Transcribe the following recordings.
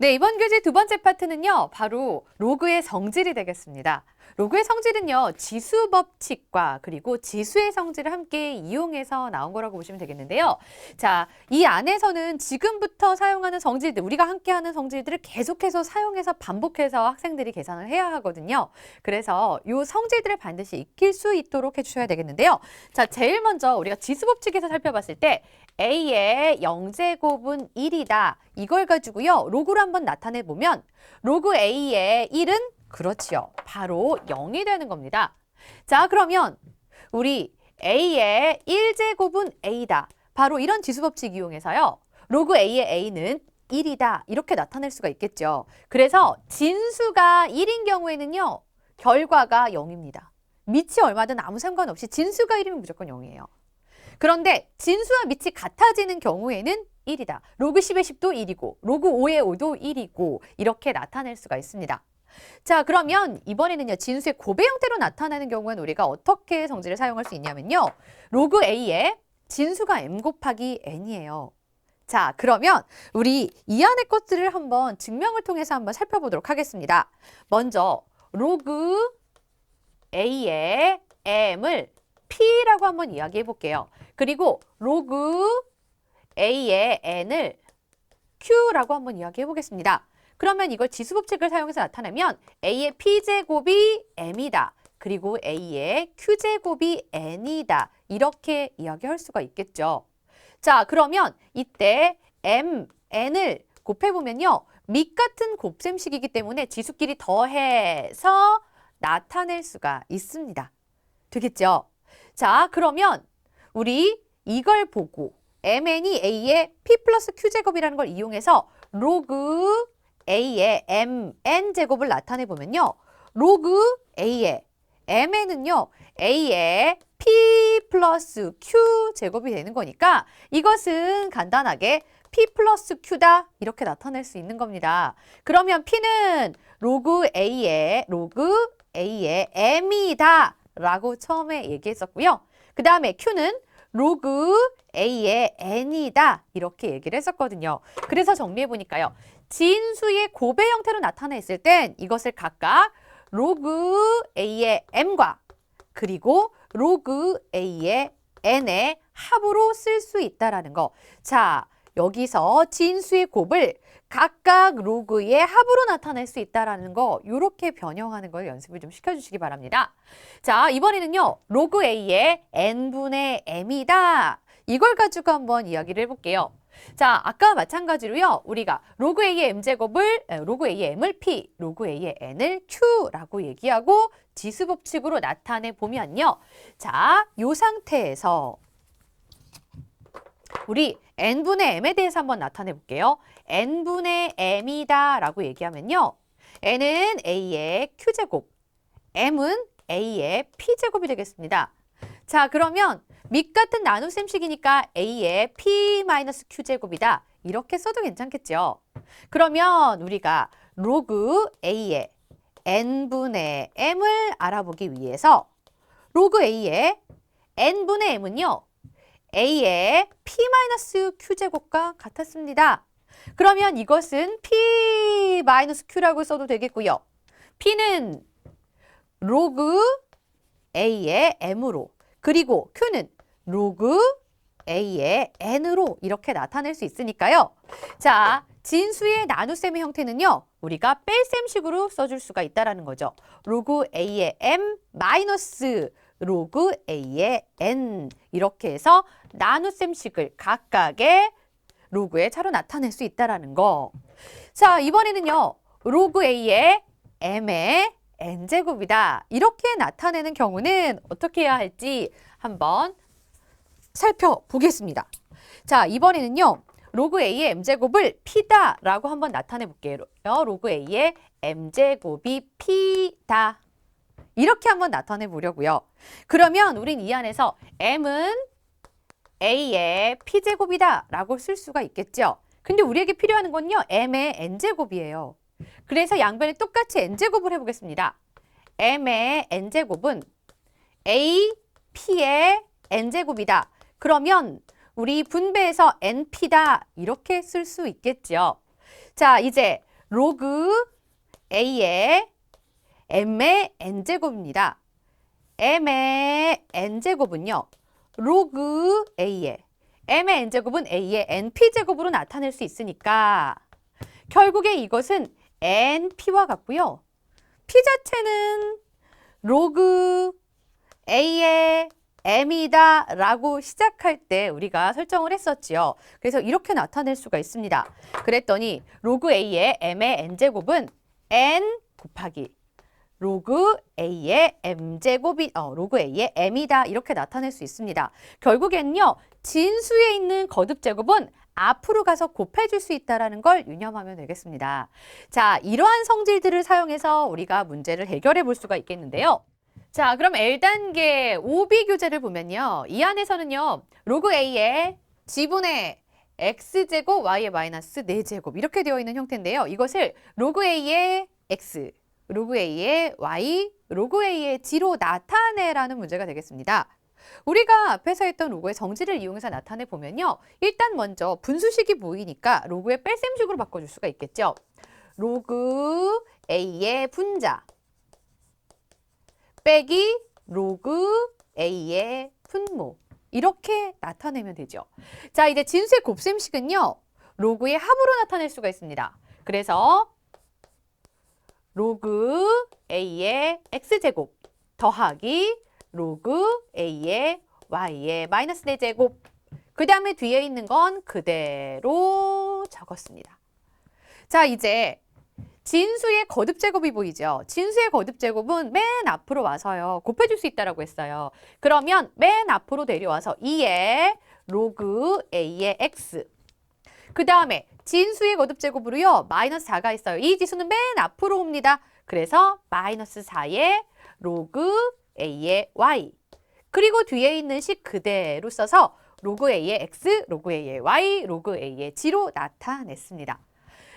네, 이번 교재 두 번째 파트는요, 바로 로그의 성질이 되겠습니다. 로그의 성질은요, 지수 법칙과 그리고 지수의 성질을 함께 이용해서 나온 거라고 보시면 되겠는데요. 자, 이 안에서는 지금부터 사용하는 성질들, 우리가 함께 하는 성질들을 계속해서 사용해서 반복해서 학생들이 계산을 해야 하거든요. 그래서 이 성질들을 반드시 익힐 수 있도록 해주셔야 되겠는데요. 자, 제일 먼저 우리가 지수 법칙에서 살펴봤을 때 A의 0제곱은 1이다. 이걸 가지고요, 로그로 한번 나타내 보면 로그 A의 1은 그렇지요. 바로 0이 되는 겁니다. 자, 그러면 우리 A의 1제곱은 A다. 바로 이런 지수법칙 이용해서요. 로그 A의 A는 1이다. 이렇게 나타낼 수가 있겠죠. 그래서 진수가 1인 경우에는요. 결과가 0입니다. 밑이 얼마든 아무 상관없이 진수가 1이면 무조건 0이에요. 그런데 진수와 밑이 같아지는 경우에는 1이다. 로그 10의 10도 1이고 로그 5의 5도 1이고 이렇게 나타낼 수가 있습니다. 자, 그러면 이번에는요, 진수의 곱의 형태로 나타나는 경우에는 우리가 어떻게 성질을 사용할 수 있냐면요. 로그 A의 진수가 m 곱하기 n이에요. 자, 그러면 우리 이 안의 것들을 한번 증명을 통해서 한번 살펴보도록 하겠습니다. 먼저 로그 A의 m을 P라고 한번 이야기해 볼게요. 그리고 로그 A의 n을 Q라고 한번 이야기해 보겠습니다. 그러면 이걸 지수법칙을 사용해서 나타내면 A의 P제곱이 M이다. 그리고 A의 Q제곱이 N이다. 이렇게 이야기할 수가 있겠죠. 자, 그러면 이때 M, N을 곱해보면요. 밑 같은 곱셈식이기 때문에 지수끼리 더해서 나타낼 수가 있습니다. 되겠죠? 자, 그러면 우리 이걸 보고 MN이 A의 P 플러스 Q제곱이라는 걸 이용해서 로그 A의 MN제곱을 나타내보면요. 로그 A의 MN은요. A의 P 플러스 Q제곱이 되는 거니까 이것은 간단하게 P 플러스 Q다 이렇게 나타낼 수 있는 겁니다. 그러면 P는 로그 A의 M이다 라고 처음에 얘기했었고요. 그 다음에 Q는 로그 A의 N이다 이렇게 얘기를 했었거든요. 그래서 정리해보니까요. 진수의 곱의 형태로 나타나 있을 땐 이것을 각각 로그 A의 M과 그리고 로그 A의 N의 합으로 쓸 수 있다라는 거. 자, 여기서 진수의 곱을 각각 로그의 합으로 나타낼 수 있다라는 거, 이렇게 변형하는 걸 연습을 좀 시켜주시기 바랍니다. 자, 이번에는요, 로그 A의 N분의 M이다. 이걸 가지고 한번 이야기를 해볼게요. 자, 아까 마찬가지로요, 우리가 로그 A의 로그 A의 M을 P, 로그 A의 N을 Q라고 얘기하고 지수법칙으로 나타내 보면요. 자, 이 상태에서 우리 n분의 m에 대해서 한번 나타내 볼게요. n분의 m이다 라고 얘기하면요. n은 a의 q제곱, m은 a의 p제곱이 되겠습니다. 자, 그러면 밑 같은 나눗셈식이니까 a의 p-q제곱이다. 이렇게 써도 괜찮겠죠. 그러면 우리가 로그 a의 n분의 m을 알아보기 위해서 로그 a의 n분의 m은요. A의 P-Q제곱과 같았습니다. 그러면 이것은 P-Q라고 써도 되겠고요. P는 로그 A의 M으로 그리고 Q는 로그 A의 N으로 이렇게 나타낼 수 있으니까요. 자, 진수의 나눗셈의 형태는요. 우리가 뺄셈식으로 써줄 수가 있다는 거죠. 로그 A의 M 마이너스 로그 A의 N 이렇게 해서 나눗셈식을 각각의 로그의 차로 나타낼 수 있다는 거. 자, 이번에는요. 로그 A의 M의 N제곱이다. 이렇게 나타내는 경우는 어떻게 해야 할지 한번 살펴보겠습니다. 자, 이번에는요. 로그 A의 M제곱을 P다 라고 한번 나타내 볼게요. 로그 A의 M제곱이 P다. 이렇게 한번 나타내 보려고요. 그러면 우린 이 안에서 M은 A의 P제곱이다 라고 쓸 수가 있겠죠. 근데 우리에게 필요한 건요. M의 N제곱이에요. 그래서 양변에 똑같이 N제곱을 해보겠습니다. M의 N제곱은 A, P의 N제곱이다. 그러면 우리 분배해서 NP다 이렇게 쓸 수 있겠죠. 자, 이제 로그 A의 M의 N제곱입니다. M의 N제곱은요. 로그 A의 M의 N제곱은 A의 NP제곱으로 나타낼 수 있으니까 결국에 이것은 NP와 같고요. P 자체는 로그 A의 M이다 라고 시작할 때 우리가 설정을 했었지요. 그래서 이렇게 나타낼 수가 있습니다. 그랬더니 로그 A의 M의 N제곱은 N 곱하기 로그 A의 M제곱이 로그 A의 M이다 이렇게 나타낼 수 있습니다. 결국엔요. 진수에 있는 거듭제곱은 앞으로 가서 곱해줄 수 있다는 걸 유념하면 되겠습니다. 자, 이러한 성질들을 사용해서 우리가 문제를 해결해 볼 수가 있겠는데요. 자, 그럼 L단계 OB 교재를 보면요. 이 안에서는요. 로그 A의 G분의 X제곱 Y의 마이너스 4제곱 이렇게 되어 있는 형태인데요. 이것을 로그 A의 X, 로그 A의 Y, 로그 A의 G로 나타내라는 문제가 되겠습니다. 우리가 앞에서 했던 로그의 정지를 이용해서 나타내 보면요. 일단 먼저 분수식이 보이니까 로그의 뺄셈식으로 바꿔줄 수가 있겠죠. 로그 A의 분자 빼기 로그 A의 분모 이렇게 나타내면 되죠. 자, 이제 진수의 곱셈식은요. 로그의 합으로 나타낼 수가 있습니다. 그래서 로그 A의 X제곱 더하기 로그 A의 Y의 마이너스 4제곱 그 다음에 뒤에 있는 건 그대로 적었습니다. 자, 이제 진수의 거듭제곱이 보이죠? 진수의 거듭제곱은 맨 앞으로 와서요. 곱해줄 수 있다고 했어요. 그러면 맨 앞으로 내려와서 2의 로그 A의 X 그 다음에 진수의 거듭제곱으로요. 마이너스 4가 있어요. 이 지수는 맨 앞으로 옵니다. 그래서 마이너스 4의 로그 A의 Y 그리고 뒤에 있는 식 그대로 써서 로그 A의 X, 로그 A의 Y, 로그 A의 G로 나타냈습니다.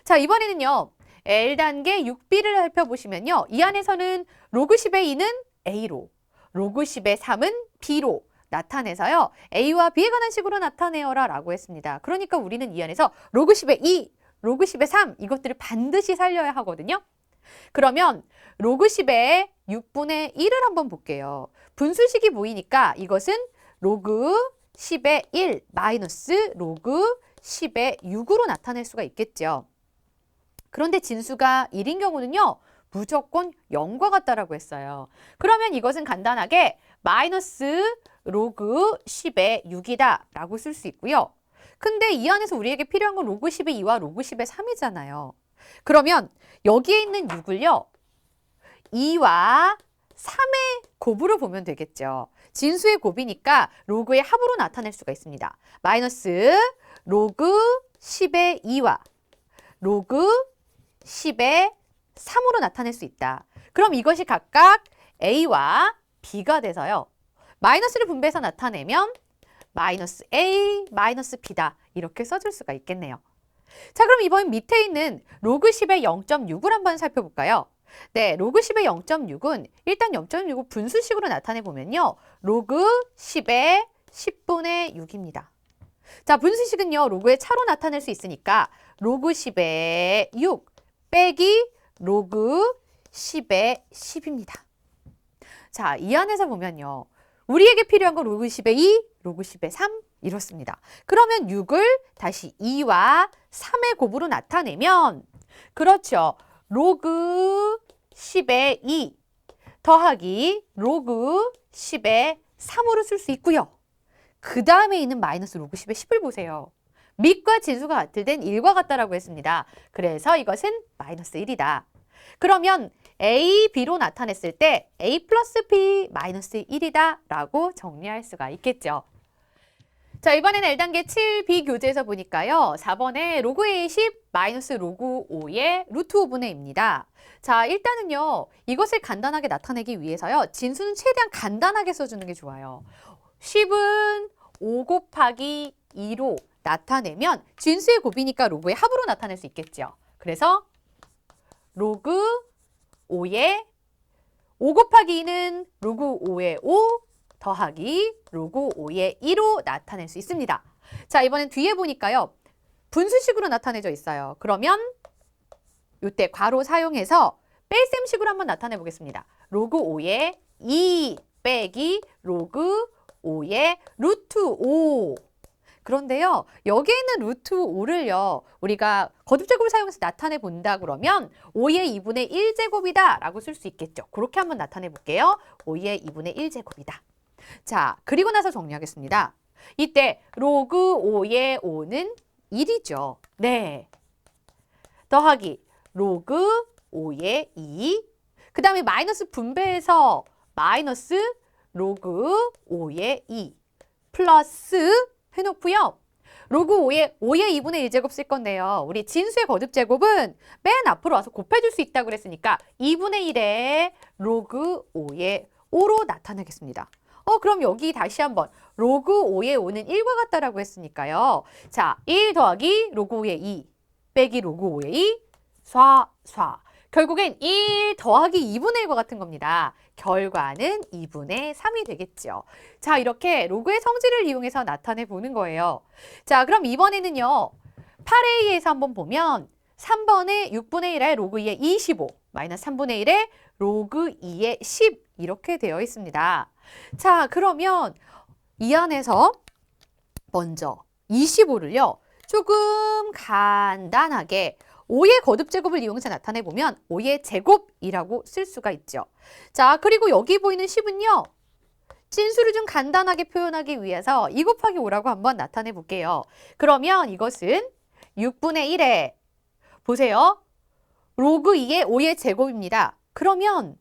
자, 이번에는요. L단계 6B를 살펴보시면요. 이 안에서는 로그 10의 2는 A로, 로그 10의 3은 B로 나타내서요. A와 B에 관한 식으로 나타내어라 라고 했습니다. 그러니까 우리는 이 안에서 로그 10의 2, 로그 10의 3 이것들을 반드시 살려야 하거든요. 그러면 로그 10의 6분의 1을 한번 볼게요. 분수식이 보이니까 이것은 로그 10의 1 마이너스 로그 10의 6으로 나타낼 수가 있겠죠. 그런데 진수가 1인 경우는요. 무조건 0과 같다라고 했어요. 그러면 이것은 간단하게 마이너스 로그 10의 6이다 라고 쓸 수 있고요. 근데 이 안에서 우리에게 필요한 건 로그 10의 2와 로그 10의 3이잖아요. 그러면 여기에 있는 6을요. 2와 3의 곱으로 보면 되겠죠. 진수의 곱이니까 로그의 합으로 나타낼 수가 있습니다. 마이너스 로그 10의 2와 로그 10의 3으로 나타낼 수 있다. 그럼 이것이 각각 A와 B가 돼서요. 마이너스를 분배해서 나타내면 마이너스 A, 마이너스 B다. 이렇게 써줄 수가 있겠네요. 자, 그럼 이번 밑에 있는 로그 10의 0.6을 한번 살펴볼까요? 네, 로그 10의 0.6은 일단 0.6을 분수식으로 나타내 보면요. 로그 10의 10분의 6입니다. 자, 분수식은요. 로그의 차로 나타낼 수 있으니까 로그 10의 6 빼기 로그 10의 10입니다. 자, 이 안에서 보면요. 우리에게 필요한 건 로그 10의 2, 로그 10의 3 이렇습니다. 그러면 6을 다시 2와 3의 곱으로 나타내면 그렇죠. 로그 10의 2 더하기 로그 10의 3으로 쓸 수 있고요. 그 다음에 있는 마이너스 로그 10의 10을 보세요. 밑과 진수가 같을 땐 1과 같다라고 했습니다. 그래서 이것은 마이너스 1이다. 그러면 A, B로 나타냈을 때 A 플러스 B 마이너스 1이다 라고 정리할 수가 있겠죠. 자, 이번에는 L단계 7B 교재에서 보니까요. 4번에 로그 A 10 마이너스 로그 5의 루트 5분의 2입니다. 자, 일단은요. 이것을 간단하게 나타내기 위해서요. 진수는 최대한 간단하게 써주는 게 좋아요. 10은 5 곱하기 2로 나타내면 진수의 곱이니까 로그의 합으로 나타낼 수 있겠죠. 그래서 로그 5의 5 곱하기 2는 로그 5의 5 더하기 로그 5의 2로 나타낼 수 있습니다. 자, 이번엔 뒤에 보니까요. 분수식으로 나타내져 있어요. 그러면 이때 괄호 사용해서 뺄셈식으로 한번 나타내 보겠습니다. 로그 5의 2 빼기 로그 5의 루트 5. 그런데요, 여기에 있는 루트 5를요, 우리가 거듭제곱을 사용해서 나타내 본다 그러면 5의 2분의 1제곱이다 라고 쓸 수 있겠죠. 그렇게 한번 나타내 볼게요. 5의 2분의 1제곱이다. 자, 그리고 나서 정리하겠습니다. 이때 로그 5의 5는 1이죠. 네. 더하기 로그 5의 2. 그 다음에 마이너스 분배해서 마이너스 로그 5의 2 플러스 해놓고요. 로그 5의 2분의 1제곱 쓸 건데요. 우리 진수의 거듭제곱은 맨 앞으로 와서 곱해줄 수 있다고 그랬으니까 2분의 1에 로그 5의 5로 나타내겠습니다. 그럼 여기 다시 한번 로그 5의 5는 1과 같다라고 했으니까요. 자, 1 더하기 로그 5의 2 빼기 로그 5의 2 쏴. 결국엔 1 더하기 2분의 1과 같은 겁니다. 결과는 2분의 3이 되겠죠. 자, 이렇게 로그의 성질을 이용해서 나타내 보는 거예요. 자, 그럼 이번에는요. 8A에서 한번 보면 3번에 6분의 1에 로그 2의 25 마이너스 3분의 1에 로그 2의 10 이렇게 되어 있습니다. 자, 그러면 이 안에서 먼저 25를요. 조금 간단하게 5의 거듭제곱을 이용해서 나타내보면 5의 제곱이라고 쓸 수가 있죠. 자, 그리고 여기 보이는 10은요. 진수를 좀 간단하게 표현하기 위해서 2 곱하기 5라고 한번 나타내 볼게요. 그러면 이것은 6분의 1에 보세요. 로그 2의 5의 제곱입니다. 그러면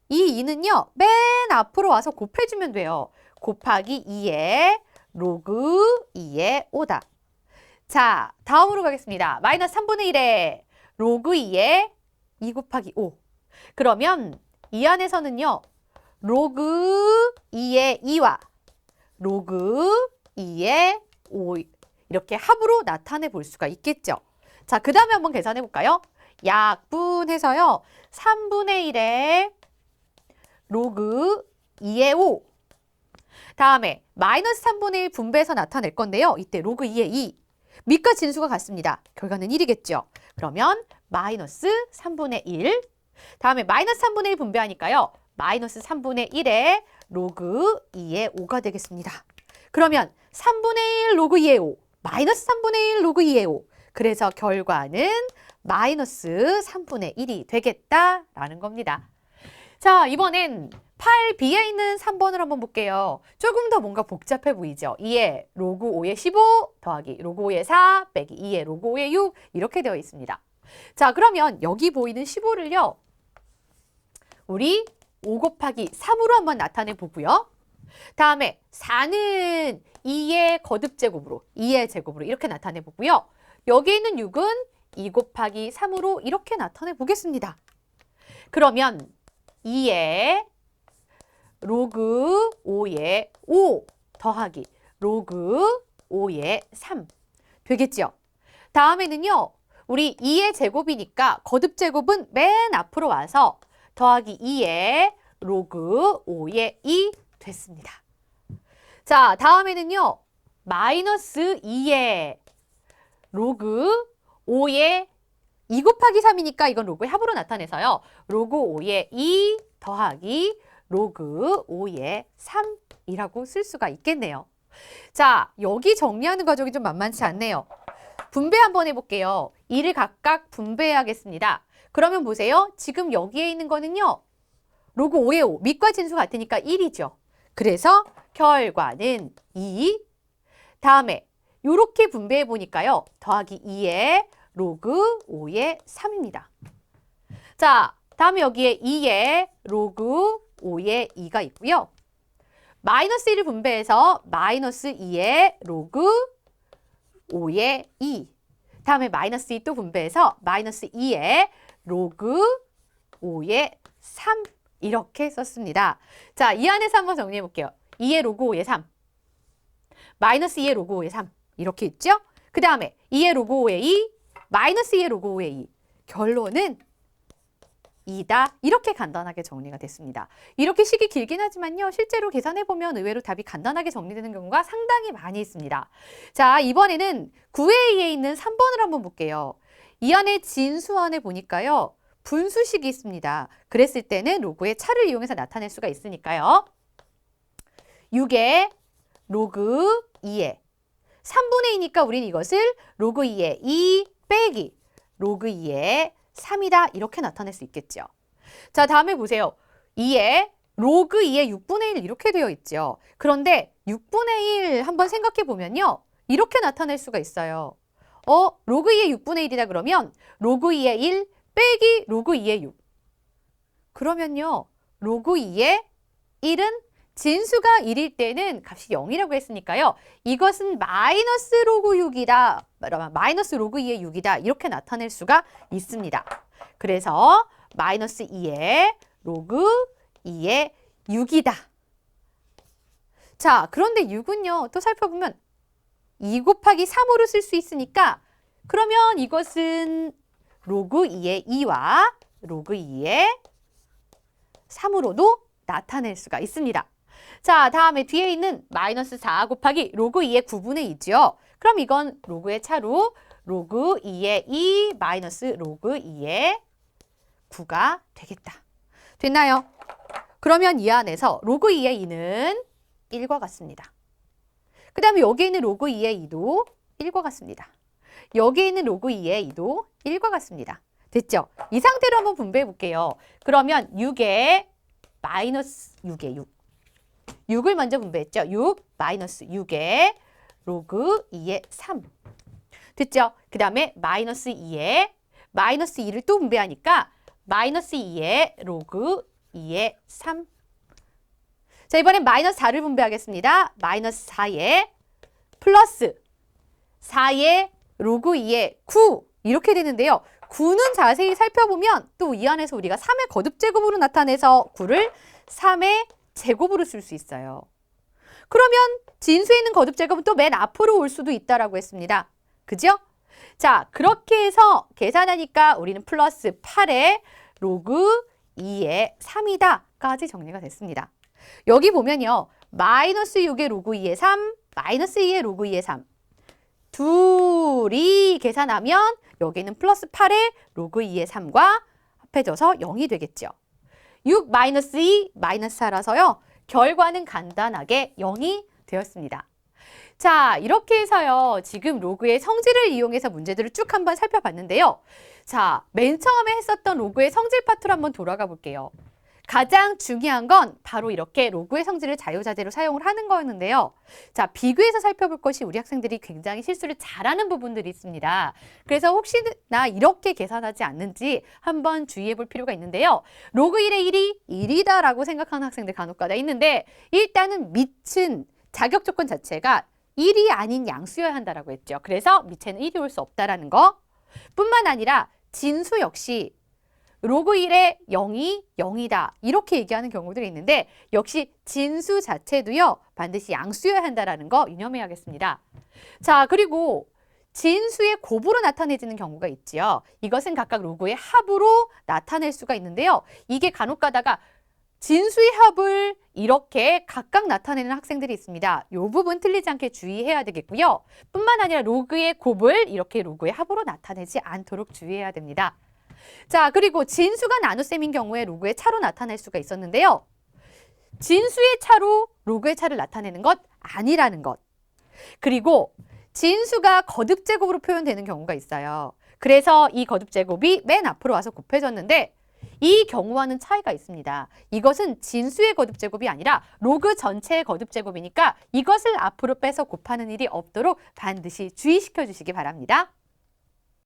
이 2는요. 맨 앞으로 와서 곱해주면 돼요. 곱하기 2의 로그 2의 5다. 자, 다음으로 가겠습니다. 마이너스 3분의 1에 로그 2의 2 곱하기 5. 그러면 이 안에서는요. 로그 2의 2와 로그 2의 5 이렇게 합으로 나타내 볼 수가 있겠죠. 자, 그 다음에 한번 계산해 볼까요? 약분해서요. 3분의 1에 로그 2의 5. 다음에 마이너스 3분의 1 분배해서 나타낼 건데요. 이때 로그 2의 2. 밑과 진수가 같습니다. 결과는 1이겠죠. 그러면 마이너스 3분의 1. 다음에 마이너스 3분의 1 분배하니까요. 마이너스 3분의 1에 로그 2의 5가 되겠습니다. 그러면 3분의 1 로그 2의 5. 마이너스 3분의 1 로그 2의 5. 그래서 결과는 마이너스 3분의 1이 되겠다라는 겁니다. 자, 이번엔 8B에 있는 3번을 한번 볼게요. 조금 더 뭔가 복잡해 보이죠? 2의 로그 5의 15 더하기 로그 5의 4 빼기 2의 로그 5의 6 이렇게 되어 있습니다. 자, 그러면 여기 보이는 15를요. 우리 5 곱하기 3으로 한번 나타내 보고요. 다음에 4는 2의 거듭제곱으로 2의 제곱으로 이렇게 나타내 보고요. 여기 있는 6은 2 곱하기 3으로 이렇게 나타내 보겠습니다. 그러면 2의 로그 5의 5 더하기 로그 5의 3 되겠죠? 다음에는요. 우리 2의 제곱이니까 거듭제곱은 맨 앞으로 와서 더하기 2의 로그 5의 2 됐습니다. 자, 다음에는요. 마이너스 2의 로그 5의 2 곱하기 3이니까 이건 로그의 합으로 나타내서요. 로그 5의 2 더하기 로그 5의 3이라고 쓸 수가 있겠네요. 자, 여기 정리하는 과정이 좀 만만치 않네요. 분배 한번 해볼게요. 2를 각각 분배하겠습니다. 그러면 보세요. 지금 여기에 있는 거는요. 로그 5의 5, 밑과 진수 같으니까 1이죠. 그래서 결과는 2. 다음에 이렇게 분배해 보니까요. 더하기 2의 로그 5의 3입니다. 자, 다음에 여기에 2의 로그 5의 2가 있고요. 마이너스 1을 분배해서 마이너스 2의 로그 5의 2. 다음에 마이너스 2 또 분배해서 마이너스 2의 로그 5의 3 이렇게 썼습니다. 자, 이 안에서 한번 정리해 볼게요. 2의 로그 5의 3. 마이너스 2의 로그 5의 3 이렇게 있죠? 그 다음에 2의 로그 5의 2 마이너스 2의 로그 5의 2 결론은 2다. 이렇게 간단하게 정리가 됐습니다. 이렇게 식이 길긴 하지만요. 실제로 계산해보면 의외로 답이 간단하게 정리되는 경우가 상당히 많이 있습니다. 자, 이번에는 9A에 있는 3번을 한번 볼게요. 이 안에 진수 안에 보니까요. 분수식이 있습니다. 그랬을 때는 로그의 차를 이용해서 나타낼 수가 있으니까요. 6의 로그 2의 3분의 2니까 우리는 이것을 로그 2의 2 빼기 로그 2의 3이다. 이렇게 나타낼 수 있겠죠. 자, 다음에 보세요. 2의 로그 2의 6분의 1 이렇게 되어 있죠. 그런데 6분의 1 한번 생각해 보면요. 이렇게 나타낼 수가 있어요. 로그 2의 6분의 1이다 그러면 로그 2의 1 빼기 로그 2의 6. 그러면요. 로그 2의 1은 진수가 1일 때는 값이 0이라고 했으니까요. 이것은 마이너스 로그 6이다. 마이너스 로그 2의 6이다. 이렇게 나타낼 수가 있습니다. 그래서 마이너스 2의 로그 2의 6이다. 자, 그런데 6은요. 또 살펴보면 2 곱하기 3으로 쓸 수 있으니까 그러면 이것은 로그 2의 2와 로그 2의 3으로도 나타낼 수가 있습니다. 자, 다음에 뒤에 있는 마이너스 4 곱하기 로그 2의 9분의 2죠. 그럼 이건 로그의 차로 로그 2의 2 마이너스 로그 2의 9가 되겠다. 됐나요? 그러면 이 안에서 로그 2의 2는 1과 같습니다. 그 다음에 여기에 있는 로그 2의 2도 1과 같습니다. 여기에 있는 로그 2의 2도 1과 같습니다. 됐죠? 이 상태로 한번 분배해 볼게요. 그러면 6의 마이너스 6의 6. 6을 먼저 분배했죠. 6 마이너스 6의 로그 2의 3. 됐죠? 그 다음에 마이너스 2의 마이너스 2를 또 분배하니까 마이너스 2의 로그 2의 3. 자, 이번엔 마이너스 4를 분배하겠습니다. 마이너스 4의 플러스 4의 로그 2의 9 이렇게 되는데요. 9는 자세히 살펴보면 또 이 안에서 우리가 3의 거듭제곱으로 나타내서 9를 3의 제곱으로 쓸 수 있어요. 그러면 진수에 있는 거듭제곱은 또 맨 앞으로 올 수도 있다라고 했습니다. 그죠? 자, 그렇게 해서 계산하니까 우리는 플러스 8의 로그 2의 3이다까지 정리가 됐습니다. 여기 보면요. 마이너스 6의 로그 2의 3, 마이너스 2의 로그 2의 3. 둘이 계산하면 여기는 플러스 8의 로그 2의 3과 합해져서 0이 되겠죠. 6 마이너스 2 마이너스 4라서요. 결과는 간단하게 0이 되었습니다. 자, 이렇게 해서요. 지금 로그의 성질을 이용해서 문제들을 쭉 한번 살펴봤는데요. 자, 맨 처음에 했었던 로그의 성질 파트로 한번 돌아가 볼게요. 가장 중요한 건 바로 이렇게 로그의 성질을 자유자재로 사용을 하는 거였는데요. 자, 비교해서 살펴볼 것이 우리 학생들이 굉장히 실수를 잘하는 부분들이 있습니다. 그래서 혹시나 이렇게 계산하지 않는지 한번 주의해 볼 필요가 있는데요. 로그 1의 1이 1이다라고 생각하는 학생들 간혹가다 있는데 일단은 밑은 자격 조건 자체가 1이 아닌 양수여야 한다라고 했죠. 그래서 밑에는 1이 올 수 없다라는 거. 뿐만 아니라 진수 역시 로그 1의 0이 0이다. 이렇게 얘기하는 경우들이 있는데 역시 진수 자체도요. 반드시 양수여야 한다는 거 유념해야겠습니다. 자, 그리고 진수의 곱으로 나타내지는 경우가 있지요. 이것은 각각 로그의 합으로 나타낼 수가 있는데요. 이게 간혹 가다가 진수의 합을 이렇게 각각 나타내는 학생들이 있습니다. 이 부분 틀리지 않게 주의해야 되겠고요. 뿐만 아니라 로그의 곱을 이렇게 로그의 합으로 나타내지 않도록 주의해야 됩니다. 자, 그리고 진수가 나눗셈인 경우에 로그의 차로 나타낼 수가 있었는데요. 진수의 차로 로그의 차를 나타내는 것 아니라는 것. 그리고 진수가 거듭제곱으로 표현되는 경우가 있어요. 그래서 이 거듭제곱이 맨 앞으로 와서 곱해졌는데 이 경우와는 차이가 있습니다. 이것은 진수의 거듭제곱이 아니라 로그 전체의 거듭제곱이니까 이것을 앞으로 빼서 곱하는 일이 없도록 반드시 주의시켜 주시기 바랍니다.